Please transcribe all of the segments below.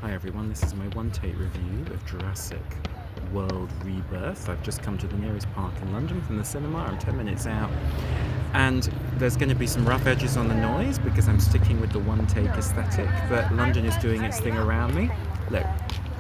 Hi everyone, this is my one-take review of Jurassic World Rebirth. I've just come to the nearest park in London from the cinema. I'm 10 minutes out, and there's going to be some rough edges on the noise because I'm sticking with the one-take aesthetic, but London is doing its thing around me. Look,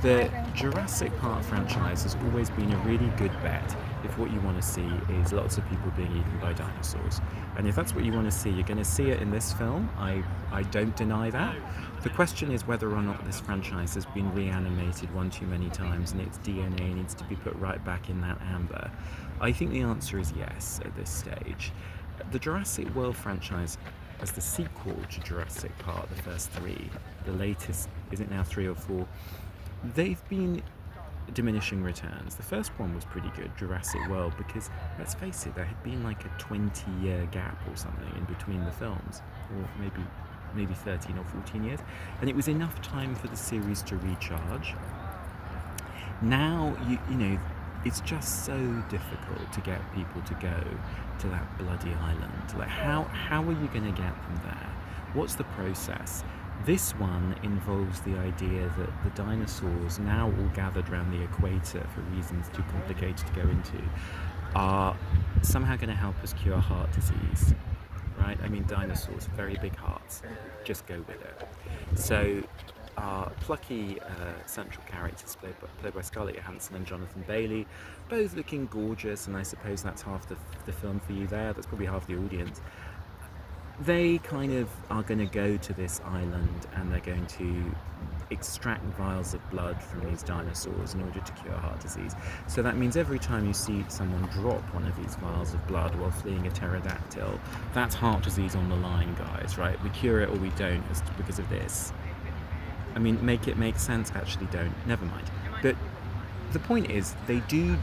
the Jurassic Park franchise has always been a really good bet if what you want to see is lots of people being eaten by dinosaurs. And if that's what you want to see, you're going to see it in this film. I don't deny that. The question is whether or not this franchise has been reanimated one too many times and its DNA needs to be put right back in that amber. I think the answer is yes at this stage. The Jurassic World franchise, as the sequel to Jurassic Park, the first three, the latest, is it now 3 or 4? They've been diminishing returns. The first one was pretty good, Jurassic World, because let's face it, there had been like a 20-year gap or something in between the films, or maybe 13 or 14 years, and it was enough time for the series to recharge. Now, you know, it's just so difficult to get people to go to that bloody island. Like, how are you going to get them there? What's the process? This one involves the idea that the dinosaurs, now all gathered around the equator for reasons too complicated to go into, are somehow going to help us cure heart disease. Right? I mean, dinosaurs, very big hearts. Just go with it. So, our plucky central characters, played by Scarlett Johansson and Jonathan Bailey, both looking gorgeous, and I suppose that's half the film for you there. That's probably half the audience. They kind of are going to go to this island and they're going to extract vials of blood from these dinosaurs in order to cure heart disease. So that means every time you see someone drop one of these vials of blood while fleeing a pterodactyl, that's heart disease on the line, guys, right? We cure it or we don't because of this. I mean, make it make sense? Actually don't. Never mind. But the point is, they do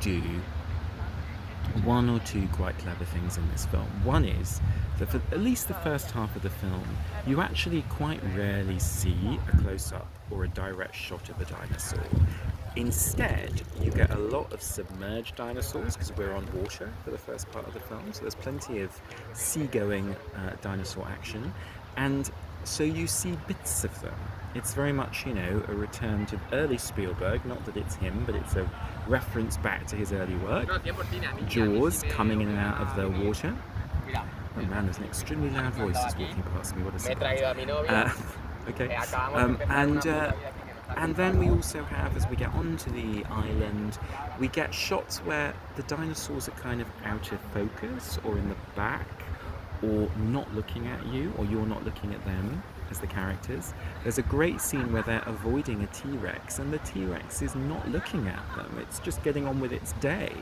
one or two quite clever things in this film. One is that for at least the first half of the film, you actually quite rarely see a close-up or a direct shot of a dinosaur. Instead, you get a lot of submerged dinosaurs because we're on water for the first part of the film, so there's plenty of seagoing dinosaur action, and so you see bits of them. It's very much, you know, a return to early Spielberg, not that it's him, but it's a reference back to his early work. Jaws coming in and out of the water. Oh man, there's an extremely loud voice just walking past me, what a surprise. Okay. And then we also have, as we get onto the island, we get shots where the dinosaurs are kind of out of focus or in the back, or not looking at you, or you're not looking at them as the characters. There's a great scene where they're avoiding a T-Rex and the T-Rex is not looking at them, it's just getting on with its day.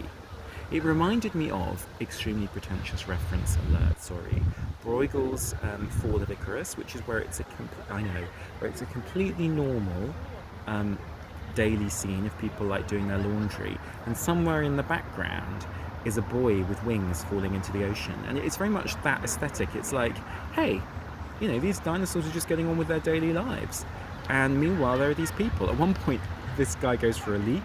It reminded me of, extremely pretentious reference alert, sorry, Bruegel's Fall of Icarus, which is where it's a completely normal daily scene of people like doing their laundry, and somewhere in the background is a boy with wings falling into the ocean, and it's very much that aesthetic. It's like, hey, you know, these dinosaurs are just getting on with their daily lives, and meanwhile there are these people. At one point this guy goes for a leak,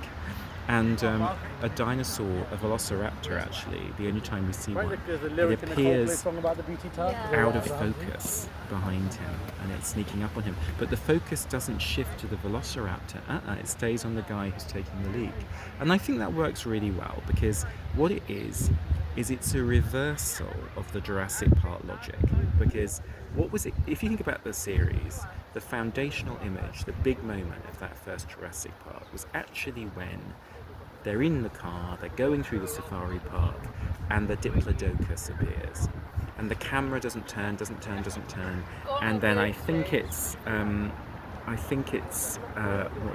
and a dinosaur, a velociraptor actually, the only time we see one, it appears out of focus behind him and it's sneaking up on him, but the focus doesn't shift to the velociraptor, it stays on the guy who's taking the leak. And I think that works really well, because what it is it's a reversal of the Jurassic Park logic. Because what was it, if you think about the series, the foundational image, the big moment of that first Jurassic Park was actually when they're in the car, they're going through the safari park, and the Diplodocus appears. And the camera doesn't turn, and then I think it's what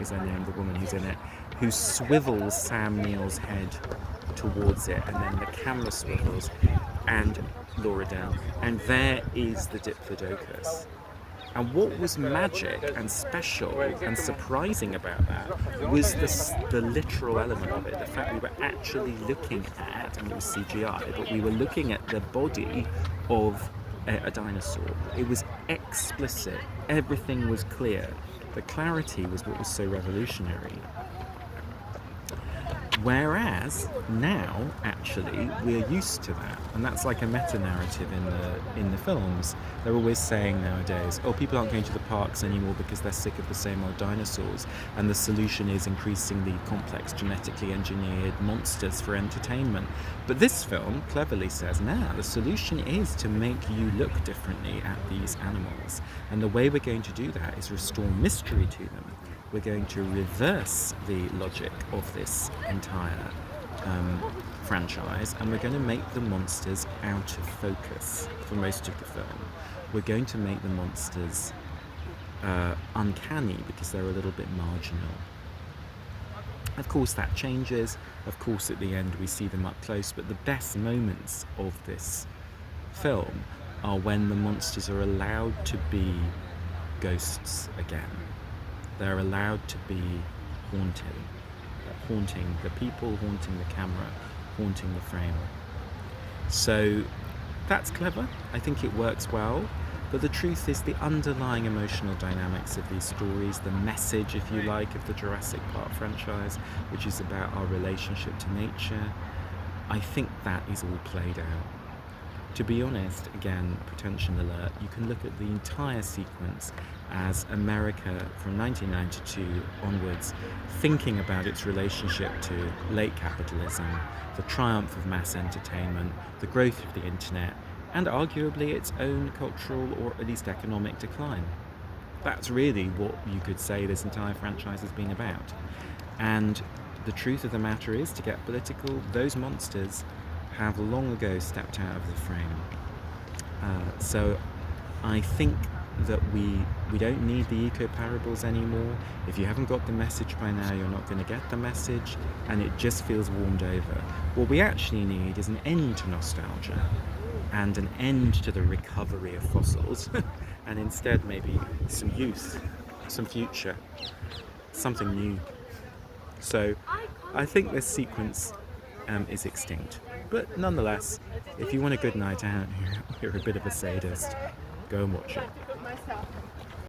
is her name, the woman who's in it, who swivels Sam Neill's head towards it, and then the camera swivels, and Laura Dern, and there is the Diplodocus. And what was magic and special and surprising about that was the literal element of it. The fact we were actually looking at, I mean it was CGI, but we were looking at the body of a dinosaur. It was explicit. Everything was clear. The clarity was what was so revolutionary. Whereas now, actually, we're used to that, and that's like a meta-narrative in the films. They're always saying nowadays, "Oh, people aren't going to the parks anymore because they're sick of the same old dinosaurs," and the solution is increasingly complex, genetically engineered monsters for entertainment. But this film cleverly says, "Now the solution is to make you look differently at these animals, and the way we're going to do that is restore mystery to them. We're going to reverse the logic of this entire franchise, and we're going to make the monsters out of focus for most of the film. We're going to make the monsters uncanny because they're a little bit marginal." Of course that changes, of course at the end we see them up close, but the best moments of this film are when the monsters are allowed to be ghosts again. They're allowed to be haunting the people, haunting the camera, haunting the frame. So that's clever. I think it works well. But the truth is, the underlying emotional dynamics of these stories, the message, if you like, of the Jurassic Park franchise, which is about our relationship to nature, I think that is all played out. To be honest, again, pretension alert, you can look at the entire sequence as America from 1992 onwards thinking about its relationship to late capitalism, the triumph of mass entertainment, the growth of the internet, and arguably its own cultural or at least economic decline. That's really what you could say this entire franchise has been about. And the truth of the matter is, to get political, those monsters have long ago stepped out of the frame. So I think that we don't need the eco-parables anymore. If you haven't got the message by now, you're not going to get the message, and it just feels warmed over. What we actually need is an end to nostalgia and an end to the recovery of fossils, and instead maybe some youth, some future, something new. So I think this sequence is extinct. But nonetheless, if you want a good night out, you're a bit of a sadist, go and watch it.